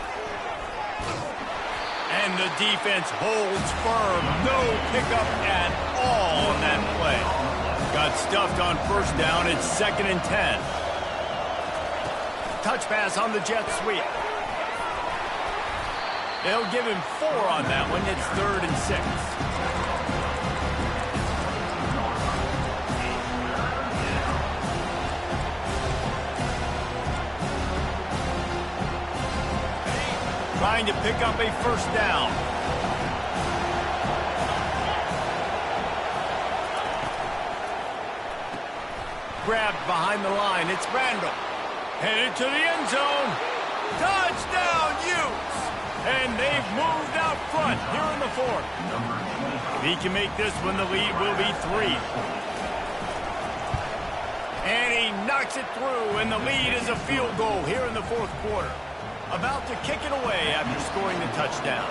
And the defense holds firm. No pickup at all on that play. Got stuffed on 1st down. It's 2nd and 10. Touch pass on the jet sweep. They'll give him 4 on that one. It's 3rd and 6. Trying to pick up a 1st down. Grabbed behind the line. It's Randall. Headed to the end zone. Touchdown, Utes! And they've moved out front here in the 4th. If he can make this one, the lead will be 3. And he knocks it through, and the lead is a field goal here in the 4th quarter. About to kick it away after scoring the touchdown.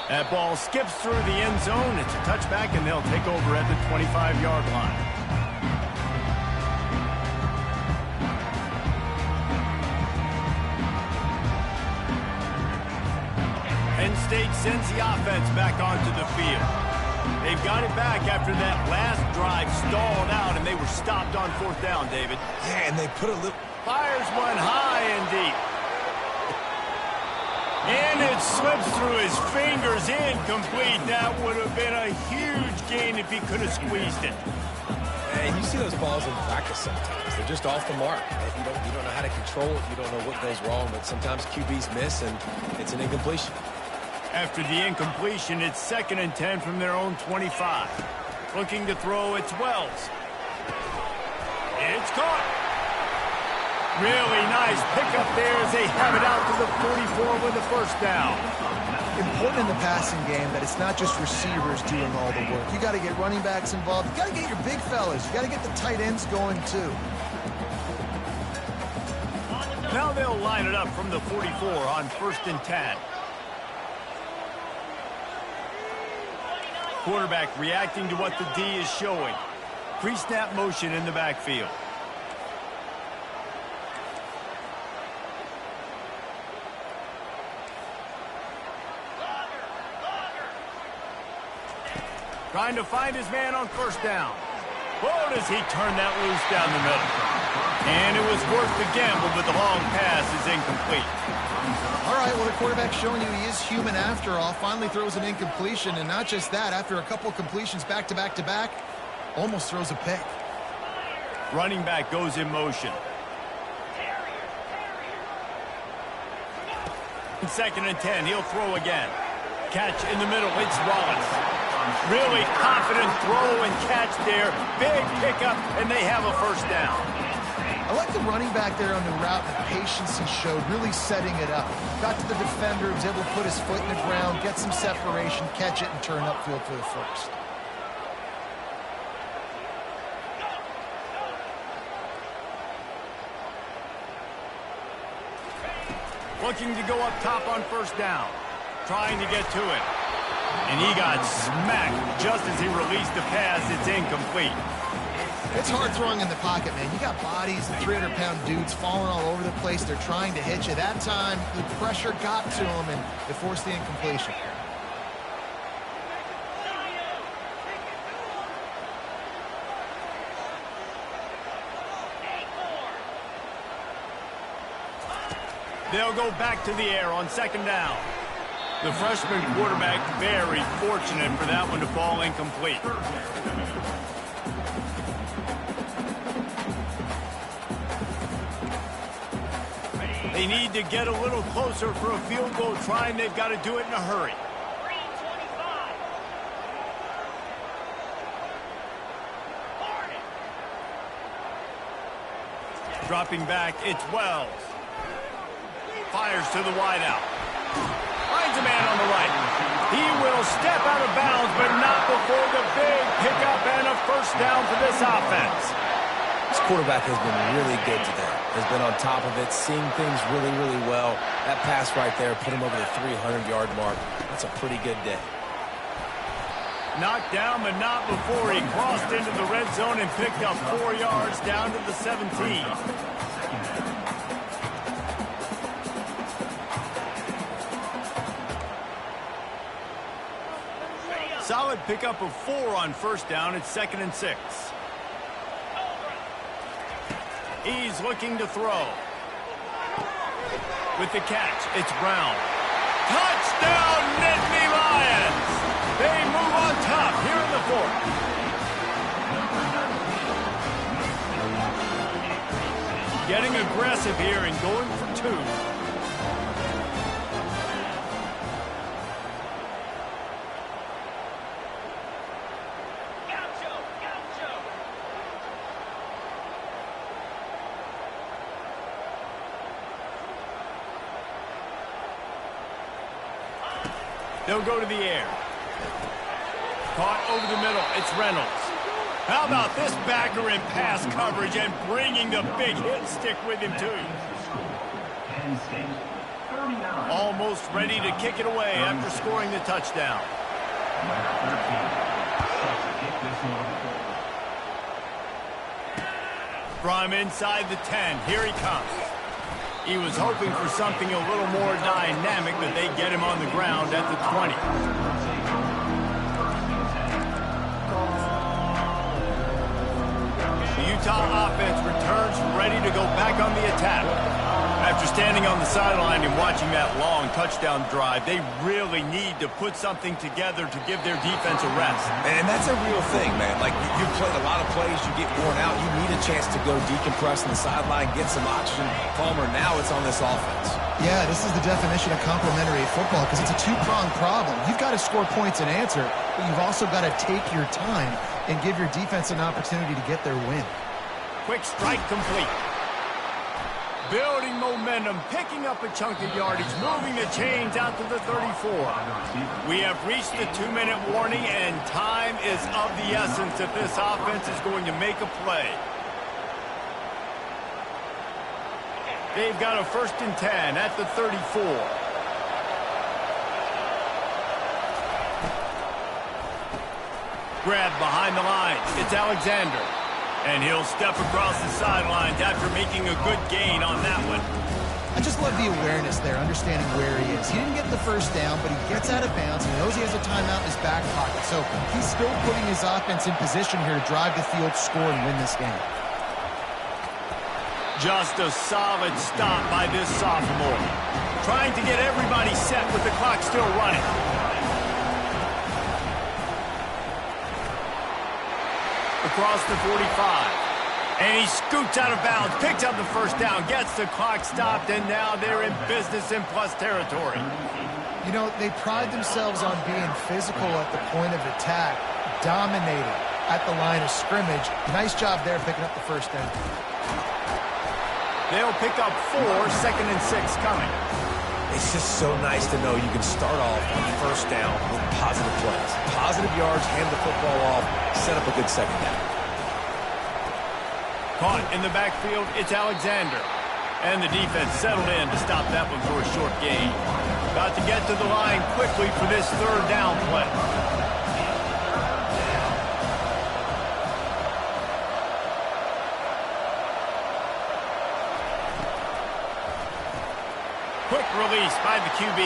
That ball skips through the end zone. It's a touchback, and they'll take over at the 25-yard line. Penn State sends the offense back onto the field. They've got it back after that last drive stalled out, and they were stopped on 4th down, David. Yeah, and they put a little... Fires one high and deep. And it slips through his fingers, incomplete. That would have been a huge gain if he could have squeezed it. And you see those balls in practice sometimes. They're just off the mark. You don't know how to control it. You don't know what goes wrong, but sometimes QBs miss, and it's an incompletion. After the incompletion, it's 2nd and 10 from their own 25. Looking to throw, it's Wells. It's caught. Really nice pickup there as they have it out to the 44 with the 1st down. Important in the passing game that it's not just receivers doing all the work. You got to get running backs involved. You got to get your big fellas. You got to get the tight ends going too. Now they'll line it up from the 44 on 1st and 10. Quarterback reacting to what the D is showing. Pre-snap motion in the backfield. Trying to find his man on 1st down. Oh, does he turn that loose down the middle. And it was worth the gamble, but the long pass is incomplete. All right, well, the quarterback's showing you he is human after all. Finally throws an incompletion, and not just that, after a couple completions back-to-back-to-back, almost throws a pick. Running back goes in motion. 2nd and 10, he'll throw again. Catch in the middle, it's Wallace. Really confident throw and catch there. Big pickup, and they have a 1st down. I like the running back there on the route, the patience he showed, really setting it up. Got to the defender, was able to put his foot in the ground, get some separation, catch it, and turn upfield for the 1st. Looking to go up top on 1st down. Trying to get to it. And he got smacked just as he released the pass. It's incomplete. It's hard throwing in the pocket, man. You got bodies, 300-pound dudes falling all over the place. They're trying to hit you. That time, the pressure got to him, and it forced the incompletion. They'll go back to the air on 2nd down. The freshman quarterback very fortunate for that one to fall incomplete. They need to get a little closer for a field goal try, and they've got to do it in a hurry. Dropping back, it's Wells. Fires to the wideout. Finds a man on the right. He will step out of bounds, but not before the big pickup and a 1st down for this offense. It's quarterback has been really good today. Has been on top of it, seeing things really, really well. That pass right there put him over the 300-yard mark. That's a pretty good day. Knocked down, but not before he crossed into the red zone and picked up 4 yards down to the 17. Solid pickup of 4 on first down. It's 2nd and 6. He's looking to throw. With the catch, it's Brown. Touchdown, Nittany Lions! They move on top here in the 4th. Getting aggressive here and going for 2. They'll go to the air. Caught over the middle. It's Reynolds. How about this backer in pass coverage and bringing the big hit stick with him, too. Almost ready to kick it away after scoring the touchdown. From inside the 10, here he comes. He was hoping for something a little more dynamic, but they get him on the ground at the 20. The Utah offense returns ready to go back on the attack. After standing on the sideline and watching that long touchdown drive, they really need to put something together to give their defense a rest. And that's a real thing, man. Like, you played a lot of plays, you get worn out, you need a chance to go decompress on the sideline, get some oxygen. Palmer, now it's on this offense. Yeah, this is the definition of complementary football because it's a two-pronged problem. You've got to score points and answer, but you've also got to take your time and give your defense an opportunity to get their win. Quick strike complete. Building momentum, picking up a chunk of yardage, moving the chains out to the 34. We have reached the 2-minute warning, and time is of the essence if this offense is going to make a play. They've got a 1st and 10 at the 34. Grab behind the lines. It's Alexander. And he'll step across the sidelines after making a good gain on that one. I just love the awareness there, understanding where he is. He didn't get the first down, but he gets out of bounds. He knows he has a timeout in his back pocket. So he's still putting his offense in position here to drive the field, score, and win this game. Just a solid stop by this sophomore. Trying to get everybody set with the clock still running. Across the 45. And he scoots out of bounds, picks up the first down, gets the clock stopped, and now they're in business in plus territory. You know, they pride themselves on being physical at the point of attack, dominating at the line of scrimmage. Nice job there picking up the first down. They'll pick up 4, 2nd and 6 coming. It's just so nice to know you can start off on first down with positive plays. Positive yards, hand the football off, set up a good second down. Caught in the backfield, it's Alexander. And the defense settled in to stop that one for a short gain. About to get to the line quickly for this 3rd down play. Quick release by the QB.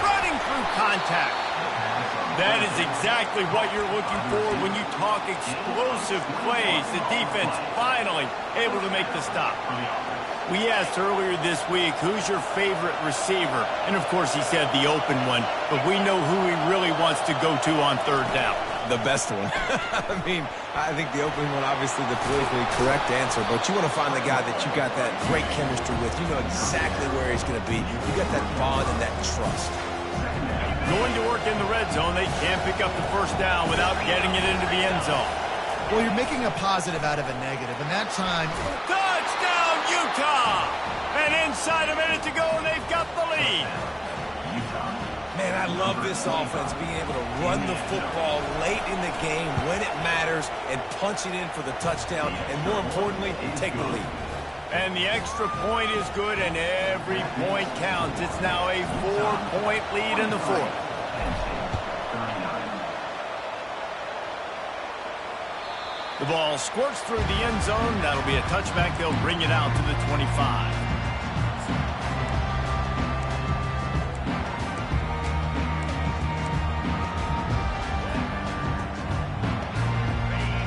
Running through contact. That is exactly what you're looking for when you talk explosive plays. The defense finally able to make the stop. We asked earlier this week, who's your favorite receiver? And, of course, he said the open one. But we know who he really wants to go to on 3rd down. The best one. I mean, I think the opening one, obviously the politically correct answer, but you want to find the guy that you got that great chemistry with. You know exactly where he's going to be. You got that bond and that trust. Going to work in the red zone, they can't pick up the first down without getting it into the end zone. Well, you're making a positive out of a negative, and that time... Touchdown, Utah! And inside a minute to go, and they've got the lead. Man, I I love this offense being able to run the football late in the game when it matters and punch it in for the touchdown and, more importantly, take the lead. And the extra point is good, and every point counts. It's now a 4-point lead in the fourth. The ball squirts through the end zone. That'll be a touchback. They'll bring it out to the 25.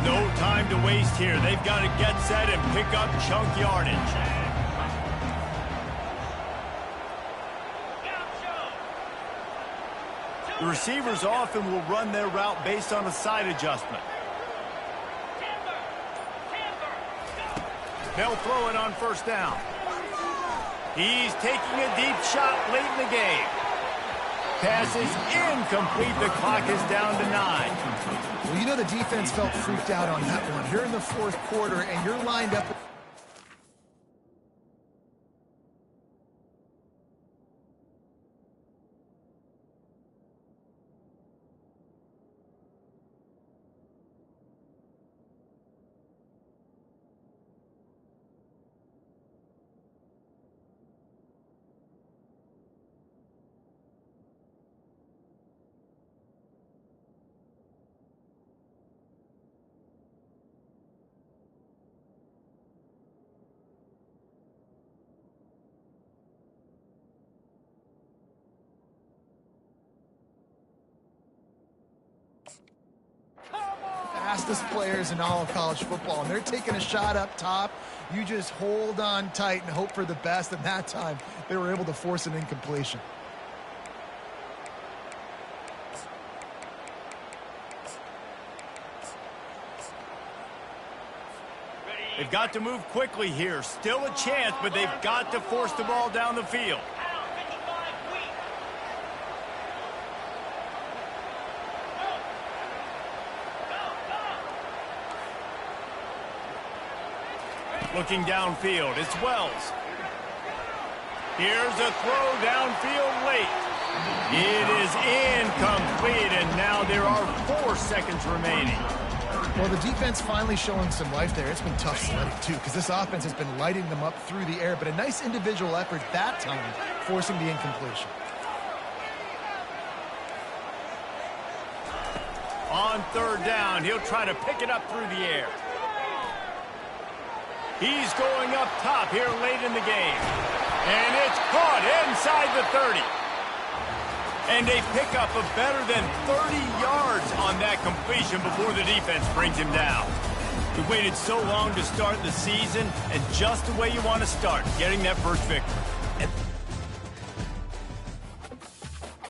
No time to waste here. They've got to get set and pick up chunk yardage. The receivers often will run their route based on a side adjustment. They'll throw it on first down. He's taking a deep shot late in the game. Pass is incomplete. The clock is down to 9. Well, you know the defense felt freaked out on that one. You're in the fourth quarter, and you're lined up. Fastest players in all of college football, and they're taking a shot up top. You just hold on tight and hope for the best, and that time they were able to force an incompletion. They've got to move quickly here. Still a chance, but they've got to force the ball down the field. Looking downfield, it's Wells. Here's a throw downfield late. It is incomplete, and now there are 4 seconds remaining. Well, the defense finally showing some life there. It's been tough sledding, too, because this offense has been lighting them up through the air, but a nice individual effort that time, forcing the incompletion. On third down, he'll try to pick it up through the air. He's going up top here late in the game. And it's caught inside the 30. And they pick up a better than 30 yards on that completion before the defense brings him down. We waited so long to start the season, and just the way you want to start, getting that first victory.